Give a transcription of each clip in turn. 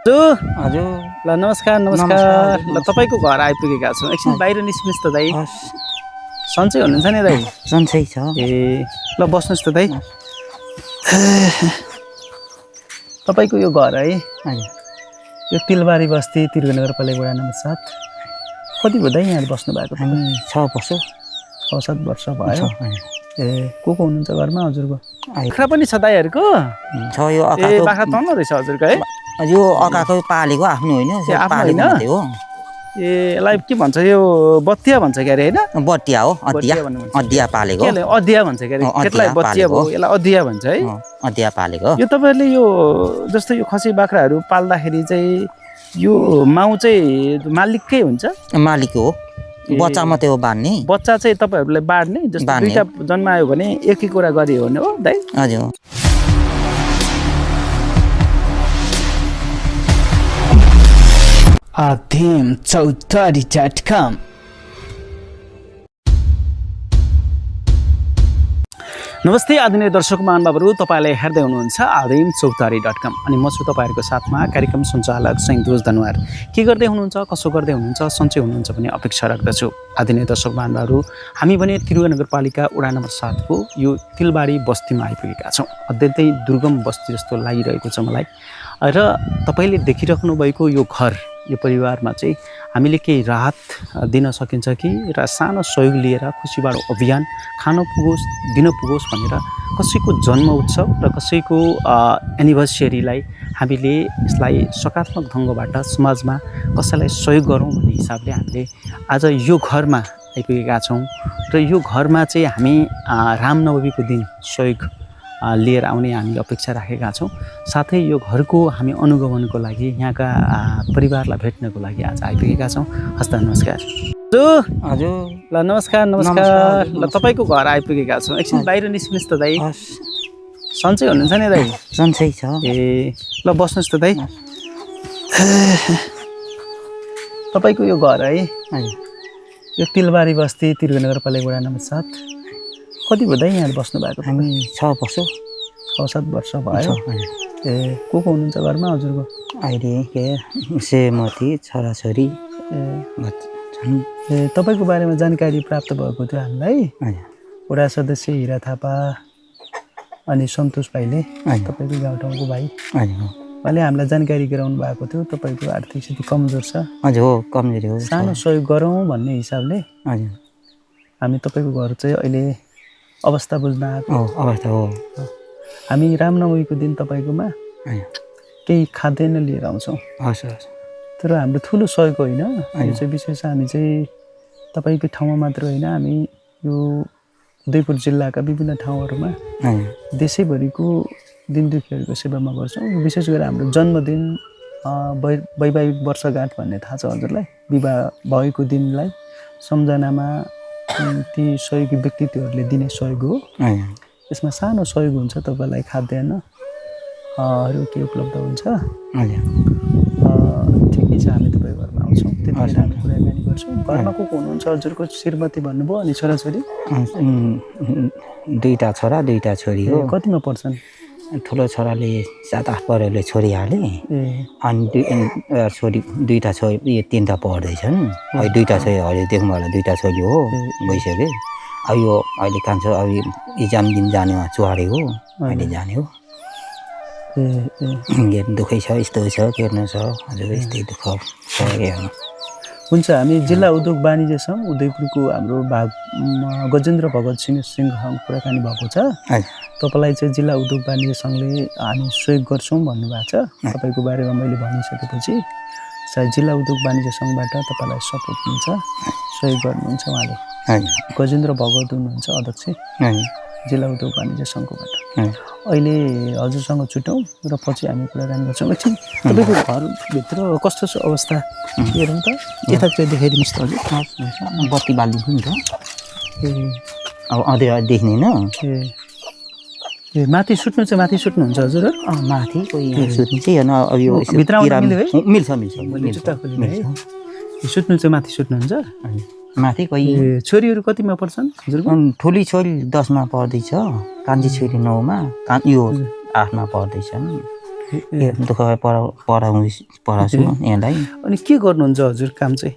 हजुर ल नमस्कार नमस्कार ल तपाईँको घर आइपुगेका छौँ एकछिन बाहिर निस्किनुहोस् त दाइ सन्चै हुनुहुन्छ नि दाइ सन्चै छ ए ल बस्नुहोस् त दाइ तपाईँको यो घर है यो तिलबारी बस्ती त्रिभुवन नगरपालिका वडा नम्बर 7 कति भयो दाइ यहाँ बस्नु भएको हामी 6 वर्ष 6-7 वर्ष भयो ए को हुनुहुन्छ घरमा हजुरको आइ बाख्रा पनि छ दाइहरूको छ यो ए अकाको बाख्रा तन्नु रहेछ हजुरको है यो अकाको पालेको आफ्नो होइन ए, आफ्नो पालेको होइन? मात्रै हो ए यसलाई के भन्छ यो बत्तिया भन्छ के अरे होइन बटिया हो अदिया बटिया भन्नु भन्छ। अदिया पालेको के अदिया भन्छ के अरे अँ, अदिया केटलाई बच्चिया पालेको। भयो यसलाई अदिया भन्छ है अदिया पालेको यो तपाईँहरूले यो जस्तो यो खसी बाख्राहरू पाल्दाखेरि चाहिँ यो माउ चाहिँ मालिककै हुन्छ मालिक हो ए। बच्चा मात्रै हो बान्ने बच्चा चाहिँ तपाईँहरूलाई बाँड्ने जस्तो बाँड्ने। दुईटा जन्मायो भने एक कुरा गरियो भने हो दाइ हजुर आदिम चौतारी.com नमस्ते आदरणीय दर्शक महानुभावहरू तपाईँले हेर्दै हुनुहुन्छ आदिम चौतारी.com अनि म छु तपाईँहरूको साथमा कार्यक्रम सञ्चालक सैन्दोज धनवार के गर्दै हुनुहुन्छ कसो गर्दै हुनुहुन्छ सन्चै हुनुहुन्छ भन्ने अपेक्षा राख्दछु आदरणीय दर्शक महानुभावहरू हामी भने त्रिभुवन नगरपालिका वडा नम्बर 7 को यो तिलबारी बस्तीमा आइपुगेका छौँ अत्यन्तै दुर्गम बस्ती जस्तो लागिरहेको छ मलाई र तपाईँले देखिराख्नु भएको यो घर यो परिवारमा चाहिँ हामीले केही राहत दिन सकिन्छ कि र सानो सहयोग लिएर खुसीबाडो अभियान खान पुगोस् दिन पुगोस् भनेर कसैको जन्म उत्सव र कसैको एनिभर्सरीलाई हामीले यसलाई सकारात्मक ढङ्गबाट समाजमा कसैलाई सहयोग गरौँ भन्ने हिसाबले हामीले आज यो घरमा आइपुगेका छौँ र यो घरमा चाहिँ हामी रामनवमीको दिन सहयोग लिएर आउने हामीले अपेक्षा राखेका छौँ साथै यो घरको हामी अनुगमनको लागि यहाँका परिवारलाई भेट्नको लागि आज आइपुगेका छौँ हस्त नमस्कार हजुर ल नमस्कार नमस्कार ल तपाईँको घर आइपुगेका छौँ एकछिन बाहिर निस्किनुहोस् त दाइ सन्चै हुनुहुन्छ नि दाइ सन्चै छ ए ल बस्नुहोस् त दाइ तपाईँको यो घर है यो तिलबारी बस्ती त्रिभुवन नगरपालिका वडा नम्बर 7 कति भयो दाइ यहाँ बस्नु भएको हामी 6 वर्ष 6-7 वर्ष भयो ए को हुनुहुन्छ घरमा हजुरको अहिले के श्रीमती छोराछोरी छन् ए तपाईँको बारेमा जानकारी प्राप्त भएको थियो हामीलाई हजुर वडा सदस्य हिरा थापा अनि सन्तोष भाइले तपाईँको गाउँठाउँको भाइ हजुर उहाँले हामीलाई जानकारी गराउनु भएको थियो तपाईँको आर्थिक स्थिति कमजोर छ हजुर हो कमजोरी हो सानो सहयोग गरौँ भन्ने हिसाबले हजुर हामी तपाईँको घर चाहिँ अहिले अवस्था बुझ्न आएको हो अवस्था हो हामी रामनवमीको दिन तपाईँकोमा केही खाद्यान्न लिएर आउँछौँ हस् हस् तर हाम्रो ठुलो सहयोग होइन यो चाहिँ विशेष हामी चाहिँ तपाईँको ठाउँमा मात्र होइन हामी यो उदयपुर जिल्लाका विभिन्न ठाउँहरूमा देशैभरिको दिन दुखीहरूको सेवामा गर्छौँ विशेष गरेर हाम्रो जन्मदिन वैवाहिक वर्षगाँठ भन्ने थाहा छ हजुरलाई विवाह भएको दिनलाई सम्झनामा ती सहयोगी व्यक्तित्वहरूले दिने सहयोग हो यसमा सानो सहयोग हुन्छ तपाईँलाई खाद्यान्नहरू के उपलब्ध हुन्छ ठिकै छ हामी तपाईँ घरमा आउँछौँ त्यतिखेर हामी कुराकानी गर्छौँ घरमा को हुनुहुन्छ हजुरको श्रीमती भन्नुभयो अनि छोराछोरी दुईटा छोरा दुईटा छोरी हो कतिमा पढ्छन् ठुलो छोराले 7-8 पढेर छोरी हाले अनि छोरी दुईटा छोरी तिनवटा पढ्दैछन् अहिले दुईटा छोरी अहिले देख्नु होला दुईटा छोरी हो भइसक्यो अब यो अहिले कान्छो अब इक्जाम दिन जाने चुहारे हो अहिले जाने हो दुःखै छ यस्तो छ के गर्नु छ हजुर यस्तै दुःख छ हुन्छ हामी जिल्ला उद्योग वाणिज्य सङ्घ उदयपुरको हाम्रो भाग गजेन्द्र भगत सिंहसँग कुराकानी भएको छ तपाईँलाई चाहिँ जिल्ला उद्योग वाणिज्य सङ्घले हामी सहयोग गर्छौँ भन्नुभएको छ तपाईँको बारेमा मैले भनिसकेपछि सायद जिल्ला उद्योग वाणिज्य सङ्घबाट तपाईँलाई सपोर्ट हुन्छ सहयोग गर्नुहुन्छ उहाँले गजेन्द्र भगत हुनुहुन्छ अध्यक्ष जिल्ला उद्योग वाणिज्य सङ्घबाट अहिले हजुरसँग छुट्यौँ र पछि हामी कुराकानी गर्छौँ एकछिन तपाईँको घरभित्र कस्तो छ अवस्था हेरौँ त यतातिर देखाइदिनुहोस् त हजुर बत्ती बालिदिन्छु नि त ए अब अँध्यारो देख्दैन ए माथि सुत्नु चाहिँ माथि सुत्नुहुन्छ हजुर माथि कोही सुत्नु चाहिँ होइन अब यो भित्र आउनु मिल्यो है मिल्छ मिल्छ जुत्ता खोलिने है सुत्नु चाहिँ माथि सुत्नुहुन्छ माथि कोही छोरीहरू कतिमा पढ्छन् हजुरको ठुली छोरी 10मा पढ्दैछ कान्छी छोरी 9मा यो 8मा पढ्दैछन् दुःख पढाउँछु यहाँलाई। अनि के गर्नुहुन्छ हजुर काम चाहिँ?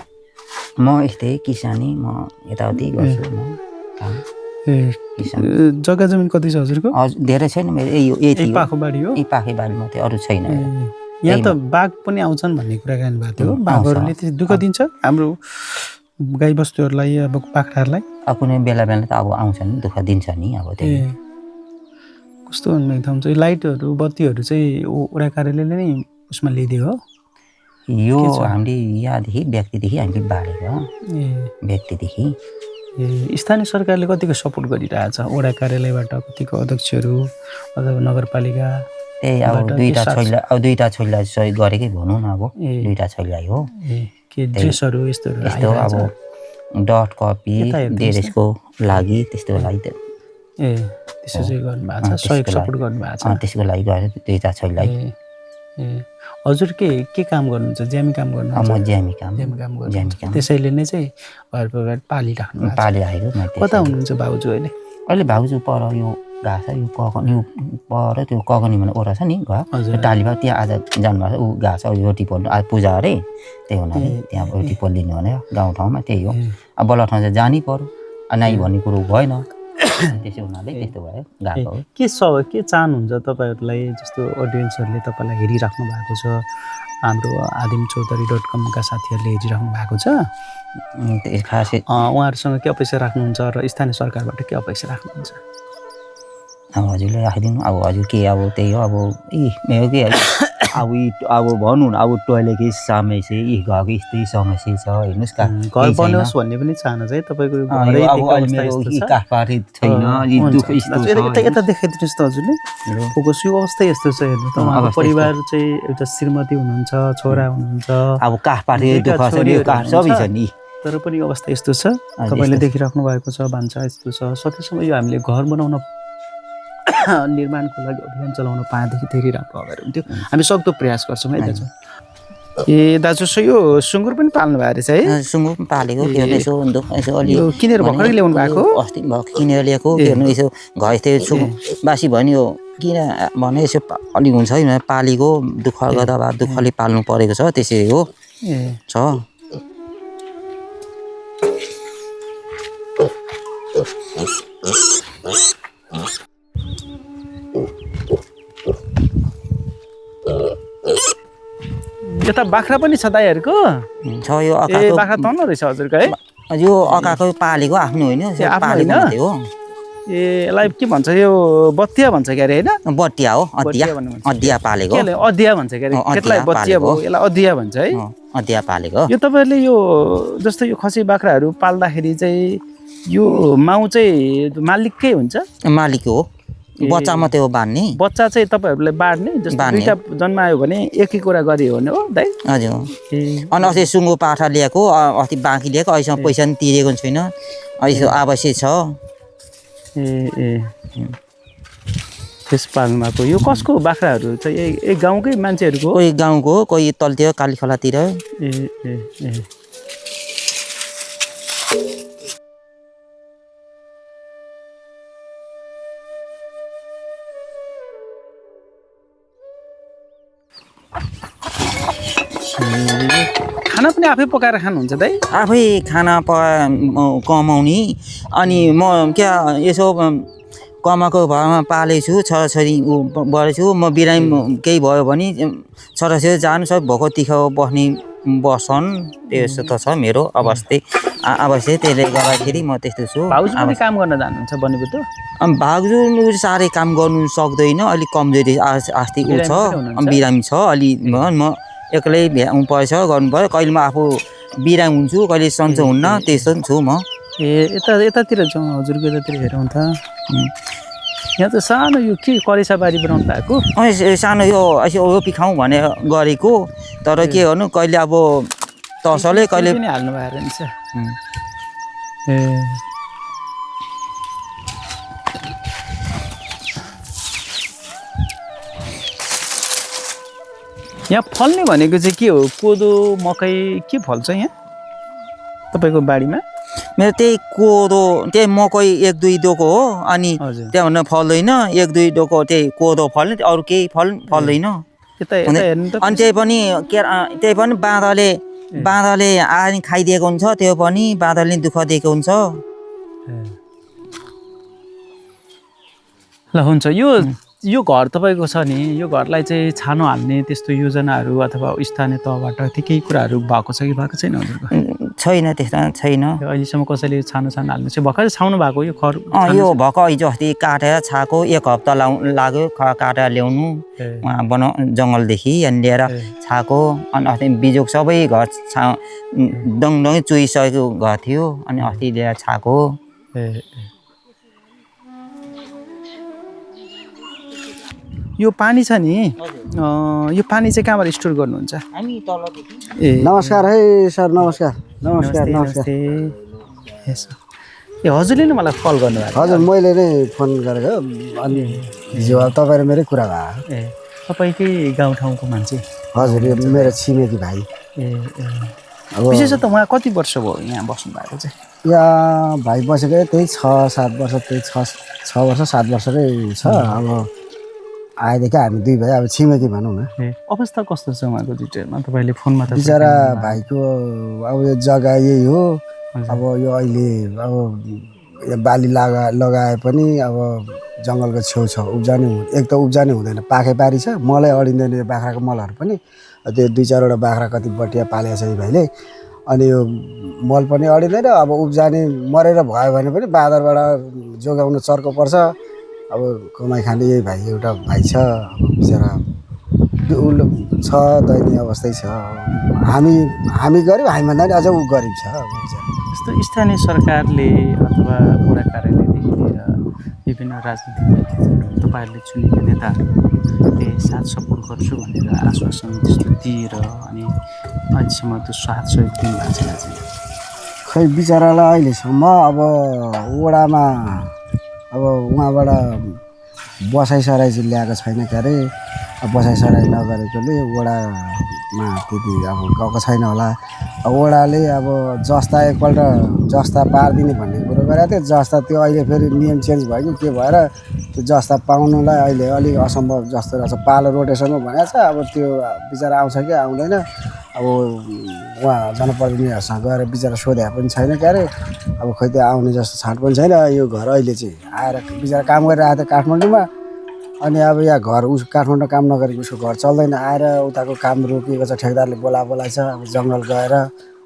म यस्तै किसानी, म यताउति गर्छु म काम। जग्गा जमिन कति छ हजुरको? हजुर धेरै छैन मेरो, यही पाखो बारी हो? यही पाखै बारी मात्रै, अरू छैन। यहाँ त बाघ पनि आउँछन् भन्ने कुराकानी भएको थियो। बाघहरूले त्यति दुःख दिन्छ हाम्रो गाईबस्तुहरूलाई, अब बाख्राहरूलाई? अब कुनै बेला त अब आउँछन्, दुःख दिन्छ नि अब त्यही। कस्तो भन्ने ठाउँ चाहिँ लाइटहरू बत्तीहरू चाहिँ वडा कार्यालयले नै उसमा ल्याइदियो हो? यो हामीले यहाँदेखि व्यक्तिदेखि हामीले बाँडेको व्यक्तिदेखि। स्थानीय सरकारले कतिको सपोर्ट गरिरहेछ वडा कार्यालयबाट? कतिको अध्यक्षहरू अथवा नगरपालिका? त्यही अब दुईवटा छोरीलाई सहयोग गरेकै भनौँ न, अब दुईवटा छोरीलाई हो। के ड्रेसहरू यस्तो अब डट कपी ड्रेसको लागि त्यस्तो लागि त त्यसो चाहिँ गर्नुभएको छ, सहयोग सपोर्ट गर्नुभएको छ? त्यसको लागि गएर दुईवटा छोरीलाई। हजुर के काम गर्नुहुन्छ? ज्यामी काम गर्नुहुन्छ? म ज्यामी काम गर्नुहुन्छ। त्यसैले नै चाहिँ घर परिवार पालिराखेको। कता हुनुहुन्छ भाउजू अहिले? अहिले भाउजू पर यो घाँस यो पर त्यो कगनी भने ओरा छ नि घर टालीमा, त्यहाँ आज जानुभएको छ। ऊ घाँस रोटी पोल्नु आज पूजा अरे, त्यही हुनाले त्यहाँ रोटी पोलिदिनु भने गाउँठाउँमा त्यही हो। अब बल्ल ठाउँ चाहिँ जानै पर्यो, नाइ भन्ने कुरो भएन, त्यसै हुनाले त्यस्तो भयो गएको हो। के चाहनुहुन्छ तपाईँहरूलाई? जस्तो अडियन्सहरूले तपाईँलाई हेरिराख्नु भएको छ, हाम्रो आदिमचौतारी.com का साथीहरूले हेरिराख्नु भएको छ, खासै उहाँहरूसँग के अपेक्षा राख्नुहुन्छ र स्थानीय सरकारबाट के अपेक्षा राख्नुहुन्छ? अब हजुरले राखिदिनु। अब हजुर के अब त्यही हो, अब मेरो के अब भनौँ न, अब टोइलेटकै समस्या, घरको यस्तै समस्या छ, हेर्नुहोस् का घर बनोस् भन्ने पनि चाहना चाहिँ तपाईँको? काठपाटी छैन, दुःख यस्तो। यता देखाइदिनुहोस् त हजुरले, फोकस यो अवस्था यस्तो छ हेर्नु त। उहाँको परिवार चाहिँ एउटा श्रीमती हुनुहुन्छ, छोरा हुनुहुन्छ, अब काठपाटी दुःख छ, सबै छ नि, तर पनि अवस्था यस्तो छ। तपाईँले देखिराख्नु भएको छ, भान्सा यस्तो छ। सकेसम्म यो हामीले घर बनाउन निर्माणको लागि अभियान चलाउन पाएदेखि धेरै राम्रो अगाडि हुन्थ्यो। हामी सक्दो प्रयास गर्छौँ है दाजु। दाजु यो सुँगुर पनि पाल्नु भएको रहेछ है? सुँगुर पनि पालेको, यसो अलि किनेर भर्खरै ल्याउनु भएको? अस्ति भर्खर किनेर ल्याएको। यसो घर यस्तै बासी भयो नि, यो किन भने यसो अलि हुन्छ है, पालेको दुःख गर्दा भए दुःखले पाल्नु परेको छ, त्यसरी हो छ। यता बाख्रा पनि छ दाइहरूको? छ, यो बाख्रा तन्नु रहेछ हजुरको है? यो अकाको पालेको आफ्नो होइन, पालेको मात्रै हो। यसलाई के भन्छ? यो बत्तिया भन्छ के अरे होइन? बत्तिया हो, अदिया पालेको। अदिया भन्छ के अरे? केटलाई बत्तिया भयो, यसलाई अदिया भन्छ है? अदिया पालेको। यो तपाईँहरूले यो जस्तो यो खसी बाख्राहरू पाल्दाखेरि चाहिँ यो माउ चाहिँ मालिककै हुन्छ? मालिक हो, बच्चा मात्रै हो बाँध्ने। बच्चा चाहिँ तपाईँहरूले बाँड्ने? जस्तो दुईटा जन्मायो भने एकै कुरा गरियो भने हो दाइ? हजुर। अनि अस्ति सुँगुर पाठा ल्याएको, अस्ति बाँकी ल्याएको, अहिलेसम्म पैसा पनि तिरेको छैन, अहिले आवश्यक छ। त्यस पाल्नु भएको। यो कसको बाख्राहरू चाहिँ? गाउँकै मान्छेहरूको? कोही गाउँको, कोही तलतिर कालीखोलातिर। खाना पनि आफै पकाएर खानुहुन्छ दाइ? आफै खाना कमाउने। अनि म क्या यसो कमाएको भरमा पालेको छु, छोराछोरी बढेको छु। म बिरामी केही भयो भने छोराछोरी जानु सब भोको तिखो बस्छन्, त्यस्तो त छ मेरो अवस्था। त्यसले गर्दाखेरि म त्यस्तो छु। भाउजू पनि काम गर्न जानुहुन्छ भनेको? भाउजू साह्रै काम गर्नु सक्दैन, अलिक कमजोरी आस्ति ऊ छ, बिरामी छ अलि। म एक्लै भ्याउनु पर्छ, गर्नु पर्यो। कहिले म आफू बिरामी हुन्छु, कहिले सन्चो हुन्न, त्यस्तो छु म। यतातिर जाउँ हजुरको, यतातिर हेरौँ त। यहाँ त सानो यो के करेसा बारी बनाउनु भएको? सानो यो यसो रोपी खाउँ भने गरेको, तर के गर्नु, कहिले अब तसले कहिले पनि हाल्नु भएको रहेछ। यहाँ फल्ने भनेको चाहिँ के हो? कोदो, मकै के फल्छ यहाँ तपाईँको बारीमा? मेरो त्यही कोदो, त्यही मकै एक दुई डोको हो। अनि त्यहाँभन्दा फल्दैन, एक दुई डोको त्यही कोदो फल्ने, अरू केही फल्दैन। यता हेर्नु त अनि त्यही पनि बाँदरले आएर खाइदिएको हुन्छ त्यो पनि बाँदरले दुःख दिएको हुन्छ ल हुन्छ यो घर तपाईँको छ नि यो घरलाई चाहिँ छानो हाल्ने त्यस्तो योजनाहरू अथवा स्थानीय तहबाट त्यो केही कुराहरू भएको छ कि भएको छैन हजुरको छैन त्यस्तो छैन अहिलेसम्म कसैले छानो हाल्नु चाहिँ भर्खरै छाउनु भएको यो खर यो भर्खर हिजो अस्ति काटेर छाएको 1 हप्ता लाग्यो काटेर ल्याउनु जङ्गलदेखि अनि ल्याएर छाएको अनि अस्ति बिजोग सबै घर डङडङै चुहिसकेको घर थियो अनि अस्ति ल्याएर छाएको यो पानी छ नि यो पानी चाहिँ कहाँबाट स्टोर गर्नुहुन्छ हामी तलदेखि नमस्कार है सर नमस्कार नमस्कार नमस्कार ए हजुरले नै मलाई कल गर्नुभएको हजुर मैले नै फोन गरेको अनि हिजो तपाईँ र मेरै कुरा भयो ए तपाईँकै गाउँठाउँको मान्छे हजुर यो मेरो छिमेकी भाइ विशेष त उहाँ कति वर्ष भयो यहाँ बस्नु भएको चाहिँ यहाँ भाइ बसेकै त्यही 6-7 वर्ष त्यही 6 वर्ष 7 वर्षकै छ अब आएदेखि हामी दुई भाइ अब छिमेकी भनौँ न अवस्था कस्तो छ उहाँको डिटेलमा तपाईँले फोनमा त बिचरा भाइको अब यो जग्गा यही हो अब यो अहिले अब बाली लगाए पनि अब जङ्गलको छेउछाउ एक त उब्जानै हुँदैन पाखे पारी छ मलै अडिँदैन यो बाख्राको मलहरू पनि त्यो 2-4वटा बाख्रा कति बटिया पालेको छ यो भाइले अनि यो मल पनि अडिँदैन अब उब्जाने मरेर भयो भने पनि बाँदरबाट जोगाउनु चर्को पर्छ अब कमाइ खाने यही भाइ एउटा भाइ छ अब बिचरा छ दैनीय अवस्थै छ हामी गरिब हामीभन्दा पनि अझ ऊ गरिब छ अब बिचरा जस्तो स्थानीय सरकारले अथवा वडा कार्यालयदेखि लिएर विभिन्न राजनीतिक नेतृत्वहरू तपाईँहरूले चुनेका नेताहरूले साथ सपोर्ट गर्छु भनेर आश्वासन त्यस्तो दिएर अनि अहिलेसम्म त्यो साथ सहयोग दिनुभएको छैन चाहिँ खै बिचरालाई अहिलेसम्म अब वडामा अब उहाँबाट बसाइसराई चाहिँ ल्याएको छैन के अरे बसाइसराई नगरेकोले वडामा त्यति अब गएको छैन होला वडाले अब जस्ता एकपल्ट जस्ता पारिदिने भन्ने कुरो गरेको थियो जस्ता त्यो अहिले फेरि नियम चेन्ज भयो कि के भएर त्यो जस्ता पाउनुलाई अहिले अलिक असम्भव जस्तो रहेछ पालो रोटेसनमा भनेको छ अब त्यो बिचरा आउँछ कि आउँदैन अब उहाँ जनप्रतिनिधिहरूसँग गएर बिचरा सोधे पनि छैन के अरे अब खोइ त्यो आउने जस्तो छाट पनि छैन यो घर अहिले चाहिँ आएर बिचरा काम गरिरहेको थियो काठमाडौँमा अनि अब यहाँ घर काठमाडौँ काम नगरेको उसको घर चल्दैन आएर उताको काम रोकिएको छ ठेकदारले बोलाएछ अब जङ्गल गएर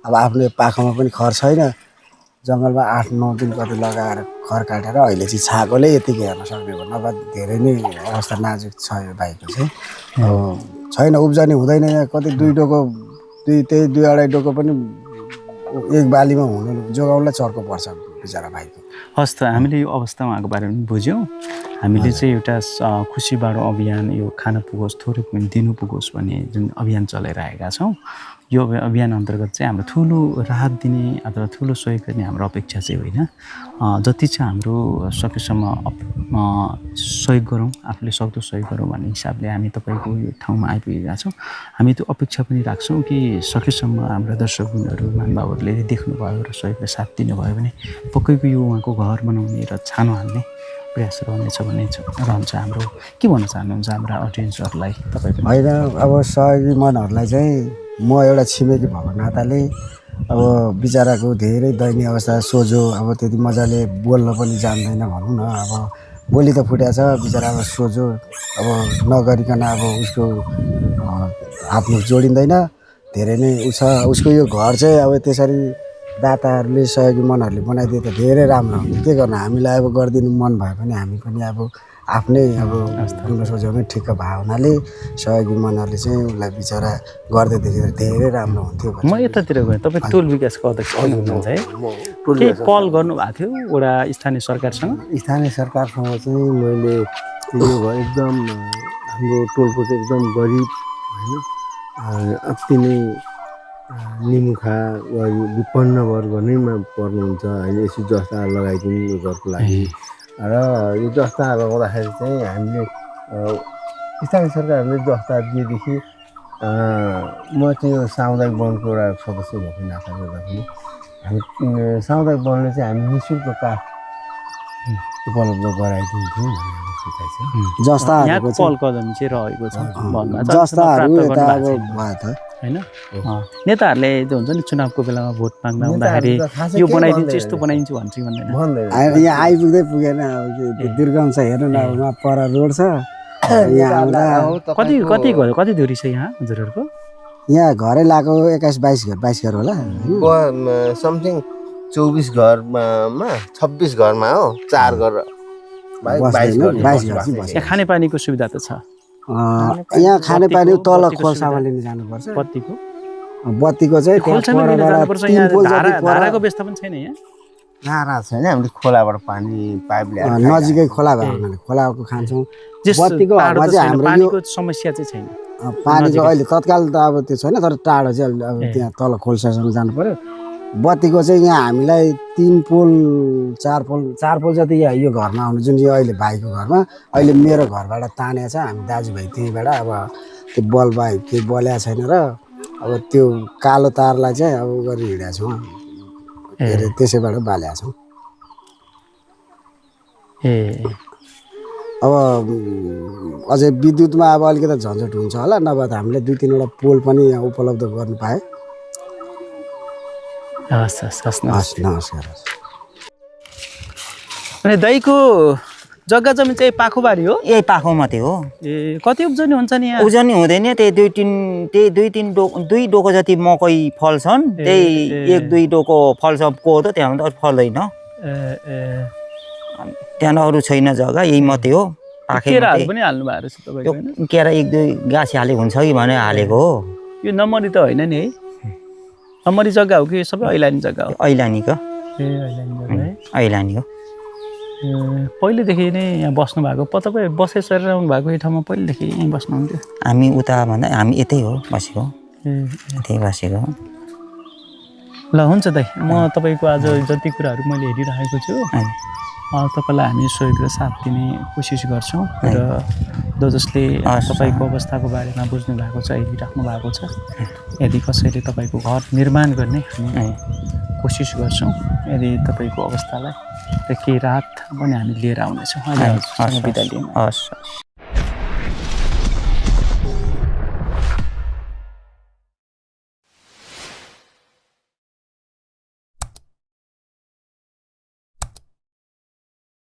अब आफ्नो पाखामा पनि खर छैन जङ्गलमा 8-9 दिन कति लगाएर खर काटेर अहिले चाहिँ छाएकोले यतिकै हेर्न सक्ने भयो नभए धेरै नै अवस्था नाजुक छ यो भाइको चाहिँ अब छैन उब्जनी हुँदैन यहाँ कति 2-2.5 डोको पनि एक बालीमा हुनु जोगाउनलाई चर्को पर्छ बिचरा भाइको हस् त हामीले यो अवस्था उहाँको बारेमा बुझ्यौँ हामीले चाहिँ एउटा खुसी बाँडो अभियान यो खान पुगोस् थोरै पनि दिनु पुगोस् भन्ने जुन अभियान चलाइरहेका छौँ यो अभियान अन्तर्गत चाहिँ हाम्रो ठुलो राहत दिने अथवा ठुलो सहयोग गर्ने हाम्रो अपेक्षा चाहिँ होइन जति चाहिँ हाम्रो सकेसम्म सहयोग गरौँ आफूले सक्दो सहयोग गरौँ भन्ने हिसाबले हामी तपाईँको यो ठाउँमा आइपुगेका छौँ हामी त्यो अपेक्षा पनि राख्छौँ कि सकेसम्म हाम्रो दर्शकहरू महानुभावहरूले देख्नुभयो र सहयोगले साथ दिनुभयो भने पक्कैको यो उहाँको घर बनाउने र छानो हाल्ने प्रयास रहनेछ भन्ने रहन्छ हाम्रो के भन्न चाहनुहुन्छ हाम्रा अडियन्सहरूलाई तपाईँ होइन अब सहयोगी मनहरूलाई चाहिँ म एउटा छिमेकी भएको नाताले अब बिचराको धेरै दयनीय अवस्था सोझो अब त्यति मजाले बोल्न पनि जान्दैन भनौँ न अब बोली त फुटेको छ बिचरा अब सोझो अब नगरिकन अब उसको आफ्नो जोडिँदैन धेरै नै उसको यो घर चाहिँ अब त्यसरी दाताहरूले सहयोगी मनहरूले बनाइदिए त धेरै राम्रो हुन्थ्यो के गर्नु हामीलाई अब गरिदिनु मन भयो भने हामी पनि अब आफ्नै अब आफ्नो सोझ्याउनै ठिक्क भयो हुनाले सहयोगी मनहरूले चाहिँ उसलाई बिचरा गर्दै देखेर धेरै राम्रो हुन्थ्यो म यतातिर गएँ तपाईँ टोल विकासको अध्यक्ष हुनुहुन्छ है केही कल गर्नुभएको थियो एउटा स्थानीय सरकारसँग स्थानीय सरकारसँग चाहिँ मैले यो घर एकदम हाम्रो टोलको चाहिँ एकदम गरिब होइन अति नै निमुखा वा यो विपन्न वर्ग नैमा पर्नुहुन्छ होइन यसो जस्ता लगाइदिनु यो घरको लागि र यो जस्ता लगाउँदाखेरि चाहिँ हामीले स्थानीय सरकारहरूले जस्ता दिएदेखि म चाहिँ यो सामुदायिक वनको एउटा सदस्य भएको नाताले गर्दा पनि हामी सामुदायिक वनले चाहिँ हामी निःशुल्क काठ उपलब्ध गराइदिन्छौँ भन्ने सोचाइ छ। यहाँको जस्ताहरूको पहल कदमी चाहिँ रहेको छ भन्दा चाहिँ जस्ताहरू अहिलेसम्म प्राप्त यता गर्नु अब भएको छैन, भयो त हैन नेताहरूले जो हुन्छ नि चुनावको बेलामा भोट माग्न आउँदाखेरि नेताहरू त खासै यो केही बनाइदिन्छु भन्दैन। यस्तो बनाइदिन्छु भन्छ कि भन्दैन? भन्दैन। यहाँ आइपुग्दै पुगेन अब के दुर्गम छ हेर्नु न अब वहाँ पर रोड छ यहाँ आउँदा कति दूरी छ यहाँ हजुरहरूको? यहाँ घरै लगाएको 22 घर होला होइन? समथिङ 24 घरमा 26 घरमा हो 4 घर 22 घर 22 घर चाहिँ बस्छ। यहाँ खानेपानीको सुविधा त छ? यहाँ खानेपानी तल बत्तीको खोल्सामा सुविधा? लिन जानुपर्छ। बत्तीको बत्तीको चाहिँ त्यहाँ खोल्सामा लिन परबाट जानुपर्छ? 3 यहाँ पोल जति पर धाराको व्यवस्थापन छैन यहाँ? नारा छैन हामीले खोलाबाट पानी पाइप ल्याएर नजिकै खोला भयो हुनाले खोलाको खान्छौँ। जस बत्तीको टाढो हकमा त चाहिँ छैन, हाम्रो यो पानीको समस्या चाहिँ छैन। पानीको अहिले तत्काल त अब त्यो छैन तर टाढो चाहिँ अब त्यहाँ तल खोल्सासम्म जानु पर्यो। बत्तीको चाहिँ यहाँ हामीलाई 3 पोल 4 पोल जति यहाँ यो घरमा आउनु जुन यो अहिले भाइको घरमा अहिले मेरो घरबाट तानेको छ हामी दाजुभाइ त्यहीँबाट अब त्यो बल बाइक केही बल्या छैन र अब त्यो कालो तारलाई चाहिँ अब गरी हिँडेका छौँ के अरे त्यसैबाट बालेका छौँ। अब अझै विद्युतमा अब अलिकति झन्झट हुन्छ होला नभए त हामीले 2-3वटा पोल पनि यहाँ उपलब्ध गर्नु पाए। हस् नमस्कार। अनि दाइको जग्गा जमिन चाहिँ पाखोबारी हो? यही पाखो मात्रै हो। ए कति उब्जनी हुन्छ नि यहाँ? उब्जनी हुँदैन, त्यही 2 डोको जति मकै फल्छन्, त्यही 1-2 डोको फल्छ कोदो, त्यहाँ त फल्दैन। त्यहाँ अरू छैन जग्गा, यही मात्रै हो। केराहरू पनि हाल्नु भएको रहेछ तपाईँको हैन? यो केरा 1-2 गाँसी हालेको हुन्छ कि भने हालेको हो। यो नम्बरी त होइन नि है? नम्बरी जग्गा हो कि यो सबै ऐलानी जग्गा हो? ऐलानीको ऐलानी जग्गा है? ऐलानी हो। पहिलेदेखि नै यहाँ बस्नु भएको तपाईँ बसाइ सरेर आउनु भएको यो ठाउँमा पहिलेदेखि यहीँ बस्नुहुन्थ्यो? हामी उता भन्दा हामी यतै हो बसेको, यतै बसेको। ल हुन्छ दाइ, म तपाईँको आज जति कुराहरू मैले हेरिरहेको छु तपाईँलाई हामी सहयोग र साथ दिने कोसिस गर्छौँ र जसले तपाईँको अवस्थाको बारेमा बुझ्नु भएको छ, हेरिराख्नु भएको छ, यदि कसैले तपाईँको घर निर्माण गर्ने हामी कोसिस गर्छौँ। यदि तपाईँको अवस्थालाई र केही राहत पनि हामी लिएर आउनेछौँ। अहिले बिदा लिनु। हस्।